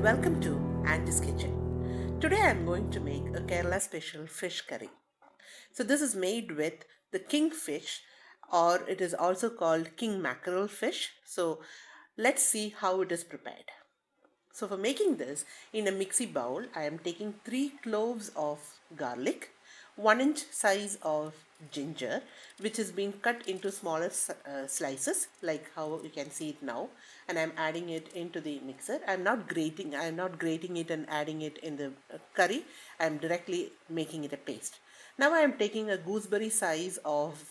welcome to Angie's Kitchen. Today I am going to make a Kerala special fish curry. So this is made with the king fish, or it is also called king mackerel fish. So let's see how it is prepared. So for making this, in a mixie bowl, I am taking 3 cloves of garlic, 1 inch size of ginger, which is being cut into smaller slices, like how you can see it now, and I'm adding it into the mixer. I'm not grating it and adding it in the curry. I'm directly making it a paste. Now I am taking a gooseberry size of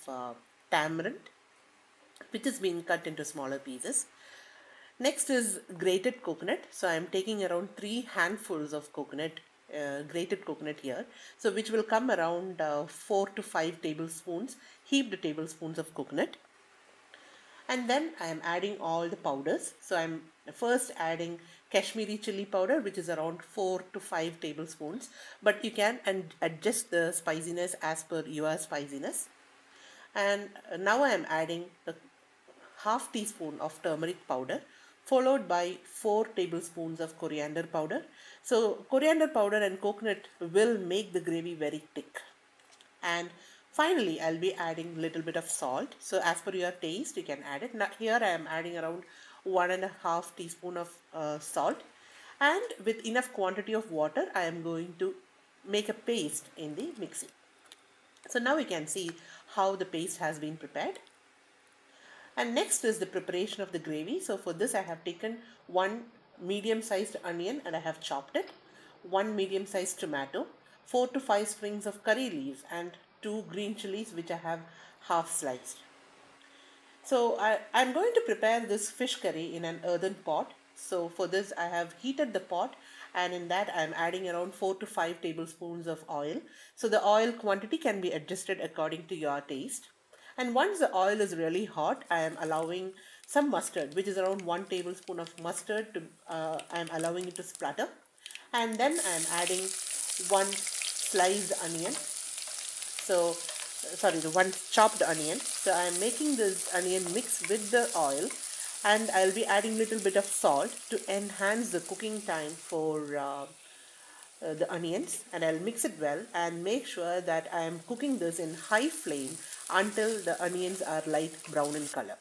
tamarind, which is being cut into smaller pieces. Next is grated coconut. So I am taking around 3 handfuls of coconut, grated coconut here. So which will come around 4 to 5 tablespoons, heaped tablespoons of coconut. And then I am adding all the powders. So I'm first adding Kashmiri chili powder, which is around 4 to 5 tablespoons. But you can adjust the spiciness as per your spiciness. And now I am adding a half teaspoon of turmeric powder, followed by 4 tablespoons of coriander powder. So coriander powder and coconut will make the gravy very thick. And finally I'll be adding a little bit of salt. So as per your taste you can add it. Now here I am adding around 1.5 teaspoon of salt, and with enough quantity of water I am going to make a paste in the mixie. So now we can see how the paste has been prepared. And next is the preparation of the gravy. So for this I have taken 1 medium-sized onion and I have chopped it, 1 medium-sized tomato, 4 to 5 sprigs of curry leaves, and 2 green chilies which I have half sliced. So I'm going to prepare this fish curry in an earthen pot. So for this I have heated the pot, and in that I am adding around 4 to 5 tablespoons of oil. So the oil quantity can be adjusted according to your taste. And once the oil is really hot, I am allowing some mustard, which is around 1 tablespoon of mustard to I am allowing it to splatter. And then I am adding 1 sliced onion. So sorry, the 1 chopped onion. So I am making this onion mix with the oil, and I'll be adding little bit of salt to enhance the cooking time for the onions, and I'll mix it well and make sure that I am cooking this in high flame until the onions are light brown in color.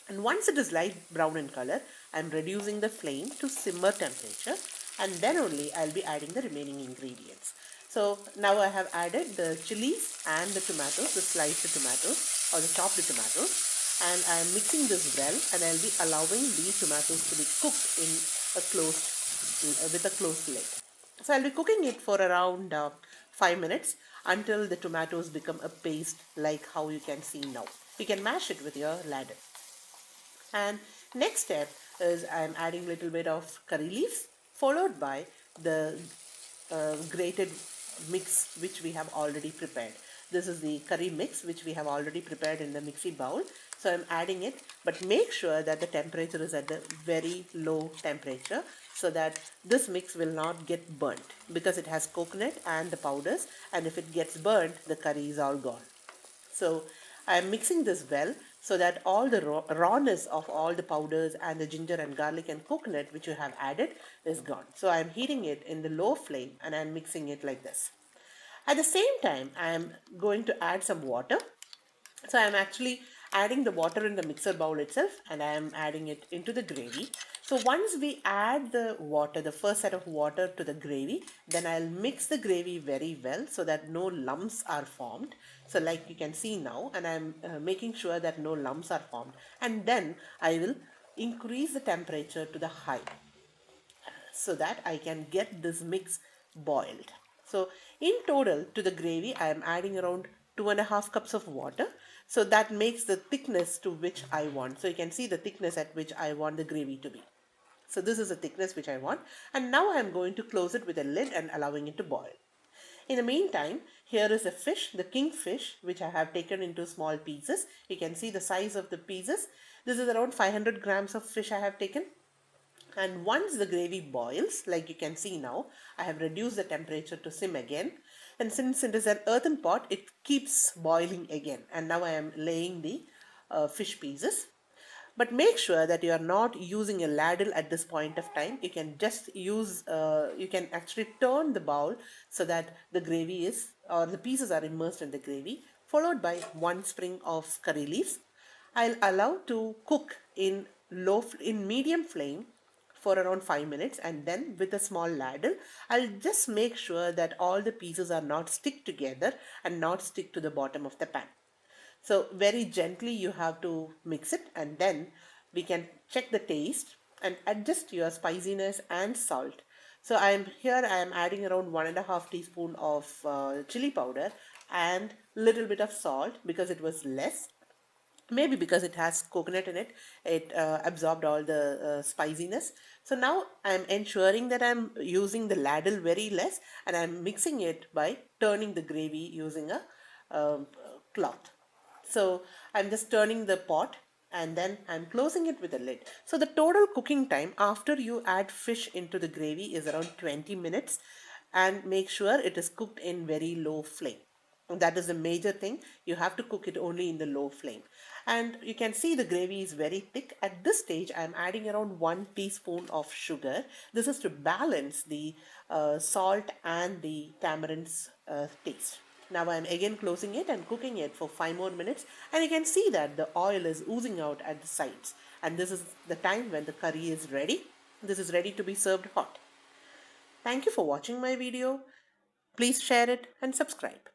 And once it is light brown in color, I'm reducing the flame to simmer temperature, and then only I'll be adding the remaining ingredients. So now I have added the chilies and the tomatoes, the sliced tomatoes or the chopped tomatoes, and I'm mixing this well, and I'll be allowing the tomatoes to be cooked in a closed with a closed lid. So I'll be cooking it for around 5 minutes until the tomatoes become a paste like how you can see now. You can mash it with your ladle. And next step is I'm adding a little bit of curry leaves, followed by the grated mix which we have already prepared. This is the curry mix which we have already prepared in the mixie bowl. So I'm adding it, but make sure that the temperature is at the very low temperature so that this mix will not get burnt, because it has coconut and the powders, and if it gets burnt, the curry is all gone. So I am mixing this well so that all the rawness of all the powders and the ginger and garlic and coconut which you have added is gone. So I am heating it in the low flame and I am mixing it like this. At the same time, I am going to add some water. So I am actually adding the water in the mixer bowl itself, and I am adding it into the gravy. So once we add the water, the first set of water to the gravy, then I'll mix the gravy very well so that no lumps are formed. So like you can see now, and I'm making sure that no lumps are formed. And then I will increase the temperature to the high so that I can get this mix boiled. So in total to the gravy, I am adding around 2.5 cups of water. So that makes the thickness to which I want. So you can see the thickness at which I want the gravy to be. So this is the thickness which I want. And now I am going to close it with a lid and allowing it to boil. In the meantime, here is the fish, the kingfish, which I have taken into small pieces. You can see the size of the pieces. This is around 500 grams of fish I have taken. And once the gravy boils, like you can see now, I have reduced the temperature to sim again. And since it is an earthen pot, it keeps boiling again. And now I am laying the fish pieces. But make sure that you are not using a ladle at this point of time. You can just use, you can actually turn the bowl so that the gravy is, or the pieces are immersed in the gravy, followed by one sprig of curry leaves. I'll allow to cook in in medium flame for around 5 minutes, and then with a small ladle I'll just make sure that all the pieces are not stick together and not stick to the bottom of the pan. So very gently you have to mix it, and then we can check the taste and adjust your spiciness and salt. So I am adding around 1.5 teaspoon of chili powder and little bit of salt because it was less. Maybe because it has coconut in it, it absorbed all the spiciness. So now I'm ensuring that I'm using the ladle very less, and I'm mixing it by turning the gravy using a cloth. So I'm just turning the pot, and then I'm closing it with a lid. So the total cooking time after you add fish into the gravy is around 20 minutes, and make sure it is cooked in very low flame. That is the major thing. You have to cook it only in the low flame. And you can see the gravy is very thick. At this stage, I'm adding around 1 teaspoon of sugar. This is to balance the salt and the tamarind's taste. Now I'm again closing it and cooking it for 5 more minutes, and you can see that the oil is oozing out at the sides. And this is the time when the curry is ready. This is ready to be served hot. Thank you for watching my video. Please share it and subscribe.